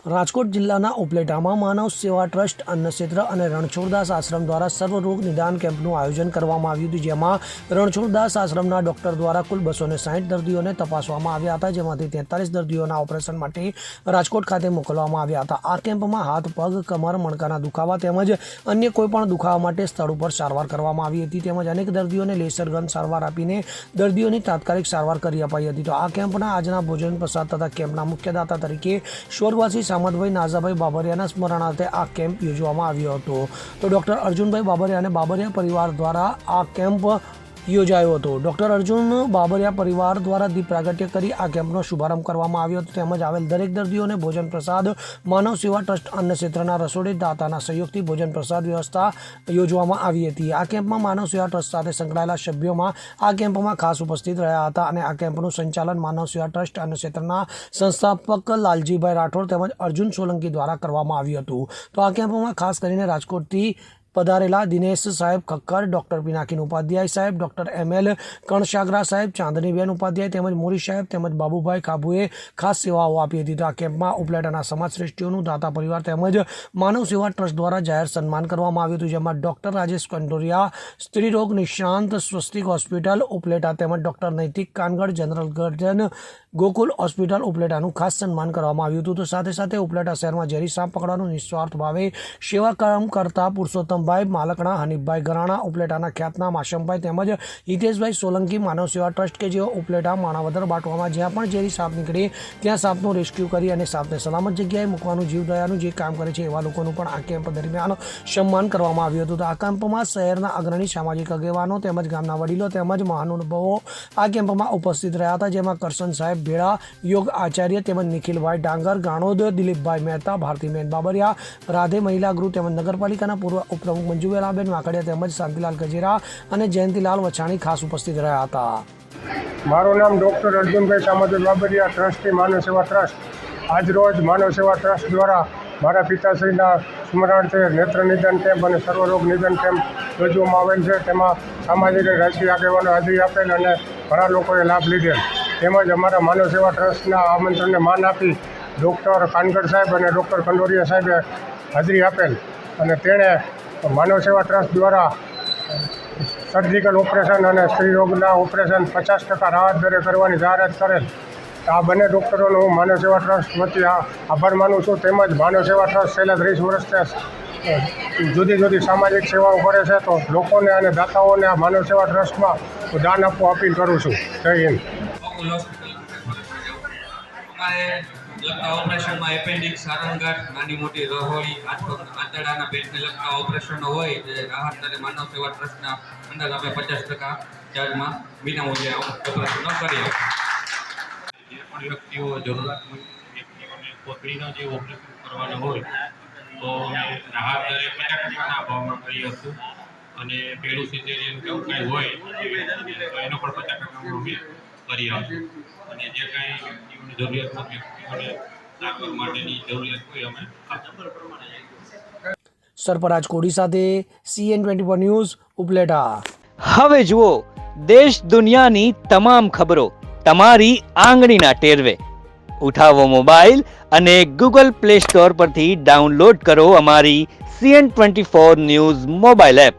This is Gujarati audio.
રાજકોટ જિલ્લાના ઉપલેટામાં માનવ સેવા ટ્રસ્ટ અન્નક્ષેત્ર અને રણછોડદાસ આશ્રમ દ્વારા સર્વરોગ નિદાન કેમ્પનું આયોજન કરવામાં આવ્યું હતું, જેમાં રણછોડદાસ આશ્રમના ડોક્ટર દ્વારા કુલ 260 દર્દીઓને તપાસવામાં આવ્યા હતા, જેમાંથી 43 દર્દીઓના ઓપરેશન માટે રાજકોટ ખાતે મોકલવામાં આવ્યા હતા। આ કેમ્પમાં હાથ, પગ, કમર, મણકાના દુખાવા તેમજ અન્ય કોઈપણ દુખાવા માટે સ્થળ ઉપર સારવાર કરવામાં આવી હતી, તેમજ અનેક દર્દીઓને લેસર ગન સારવાર આપીને દર્દીઓની તાત્કાલિક સારવાર કરી અપાઈ હતી। તો આ કેમ્પના આજના ભોજન પ્રસાદ તથા કેમ્પના મુખ્યદાતા તરીકે સ્વર્ગવાસી સામતભાઈ નાઝાભાઈ બાબરિયાના સ્મરણાર્થે આ કેમ્પ યોજવામાં આવ્યો હતો। તો ડૉક્ટર અર્જુનભાઈ બાબરિયા અને બાબરિયા પરિવાર દ્વારા આ કેમ્પ યોજાયો હતો। ડૉક્ટર અર્જુન બાબરિયા પરિવાર દ્વારા દીપ પ્રાગટ્ય કરી આ કેમ્પનો શુભારંભ કરવામાં આવ્યો હતો, તેમજ આવેલ દરેક દર્દીઓને ભોજન પ્રસાદ માનવ સેવા ટ્રસ્ટ અન્નક્ષેત્રના રસોડે દાતાના સહયોગથી ભોજન પ્રસાદ વ્યવસ્થા યોજવામાં આવી હતી। આ કેમ્પમાં માનવ સેવા ટ્રસ્ટ સાથે સંકળાયેલા સભ્યોમાં આ કેમ્પમાં ખાસ ઉપસ્થિત રહ્યા હતા અને આ કેમ્પનું સંચાલન માનવ સેવા ટ્રસ્ટ અન્નક્ષેત્રના સંસ્થાપક લાલજીભાઈ રાઠોડ તેમજ અર્જુન સોલંકી દ્વારા કરવામાં આવ્યું હતું। તો આ કેમ્પમાં ખાસ કરીને રાજકોટથી પધારેલા દિનેશ સાહેબ ખક્કર, ડૉક્ટર પિનાકીન ઉપાધ્યાય સાહેબ, ડૉક્ટર ML કણસાગરા સાહેબ, ચાંદનીબેન ઉપાધ્યાય તેમજ મોરી સાહેબ તેમજ બાબુભાઈ ખાબુએ ખાસ સેવાઓ આપી હતી। તો આ કેમ્પમાં ઉપલેટાના સમાજ શ્રેષ્ઠીઓનું દાતા પરિવાર તેમજ માનવ સેવા ટ્રસ્ટ દ્વારા જાહેર સન્માન કરવામાં આવ્યું હતું, જેમાં ડૉક્ટર રાજેશ કંડોરિયા, સ્ત્રીરોગ નિષ્ણાંત, સ્વસ્તિક હોસ્પિટલ ઉપલેટા તેમજ doctor Naitik Kangad, general surgeon, Gokul hospital ઉપલેટાનું ખાસ સન્માન કરવામાં આવ્યું હતું। તો સાથે સાથે ઉપલેટા શહેરમાં ઝેરી સાપ પકડવાનું નિસ્વાર્થ ભાવે સેવા કામ કરતા પુરુષોત્તમભાઈ માલકણા, હનીફભાઈ ગરાણા, ઉપલેટાના ખ્યાતનામ આશમભાઈ તેમજ હિતેશભાઈ સોલંકી માનવ સેવા ટ્રસ્ટ કે જેઓ ઉપલેટા માણાવદર બાટવામાં જ્યાં પણ ઝેરી સાપ નીકળે ત્યાં સાપનું રેસ્ક્યુ કરી અને સાપને સલામત જગ્યાએ મૂકવાનું જીવદયાનું જે કામ કરે છે એવા લોકોનું પણ આ કેમ્પ દરમિયાન સન્માન કરવામાં આવ્યું હતું। તો આ કેમ્પમાં શહેરના અગ્રણી સામાજિક આગેવાનો તેમજ ગામના વડીલો તેમજ મહાનુભાવો આ કેમ્પમાં ઉપસ્થિત રહ્યા હતા, જેમાં કરશન સાહેબ ભેળા, યોગ આચાર્ય તેમજ નિખિલભાઈ ડાંગર, ગાણોદ, દિલીપભાઈ મહેતા, ભારતીબેન બાબરિયા, રાધે મહિલા ગૃહ તેમજ નગરપાલિકાના પૂર્વ ઉપપ્રમુખ મંજુબેલાબેન વાકડિયા તેમજ શાંતિલાલ ગજેરા અને જયંતિલાલ વછાણી ખાસ ઉપસ્થિત રહ્યા હતા। મારું નામ ડૉક્ટર અર્જુનભાઈ સામતભાઈ બાબરિયા, ટ્રસ્ટી માનવ સેવા ટ્રસ્ટ। આજરોજ માનવ સેવા ટ્રસ્ટ દ્વારા મારા પિતાશ્રીના સ્મરણાર્થે નેત્ર નિદાન કેમ્પ અને સર્વરોગ નિદાન કેમ્પ યોજવામાં આવેલ છે। તેમાં સામાજિક અને રાજકીય આગેવાનો હાજરી આપેલ અને ઘણા લોકોએ લાભ લીધેલ, તેમજ અમારા માનવ સેવા ટ્રસ્ટના આમંત્રણને માન આપી ડૉક્ટર કાનગડ સાહેબ અને ડૉક્ટર કંડોરિયા સાહેબે હાજરી આપેલ અને તેણે માનવ સેવા ટ્રસ્ટ દ્વારા સર્જિકલ ઓપરેશન અને સ્ત્રીરોગના ઓપરેશન 50% રાહત દરે કરવાની જાહેરાત કરેલ। આ બંને ડૉક્ટરોનો હું માનવ સેવા ટ્રસ્ટ વતી આભાર માનું છું, તેમજ માનવ સેવા ટ્રસ્ટ છેલ્લા 30 વર્ષથી જુદી જુદી સામાજિક સેવાઓ કરે છે, તો લોકોને અને દાતાઓને આ માનવ સેવા ટ્રસ્ટમાં હું દાન આપવા અપીલ કરું છું। જય હિન્દ। લગતા ઓપરેશનમાં એપેન્ડિક્સ, સારણગાંઠ, નાની મોટી રહોળી, આંતરડાના પેટને લગતા ઓપરેશનો હોય તે રાહત દરે માનવ સેવા ટ્રસ્ટના અંદર આપણે 50% ચાર્જમાં વિનામૂલ્યે ઓપરેશનો કરીએ। જે પણ વ્યક્તિઓ જરૂરિયાતમંદ વ્યક્તિઓને કોથળીના જે ઓપરેશન કરવાના હોય તો રાહત દરે 50%ના ભાવમાં કરીએ છીએ અને પેલું સિઝેરિયન કે કંઈ હોય તો એનો પણ 50%માં અમે કરી આપશું અને જે કાંઈ વ્યક્તિઓની જરૂરિયાતમંદ વ્યક્તિઓને સારવાર માટેની જરૂરિયાત હોય અમે આપશું। સરફરાજ કોડી સાથે CN24 ન્યૂઝ ઉપલેટા। હવે જુઓ દેશ દુનિયાની તમામ ખબરો તમારી આંગળીના ટેરવે। ઉઠાવો મોબાઈલ અને Google Play Store પરથી ડાઉનલોડ કરો અમારી CN24 ન્યૂઝ મોબાઈલ એપ।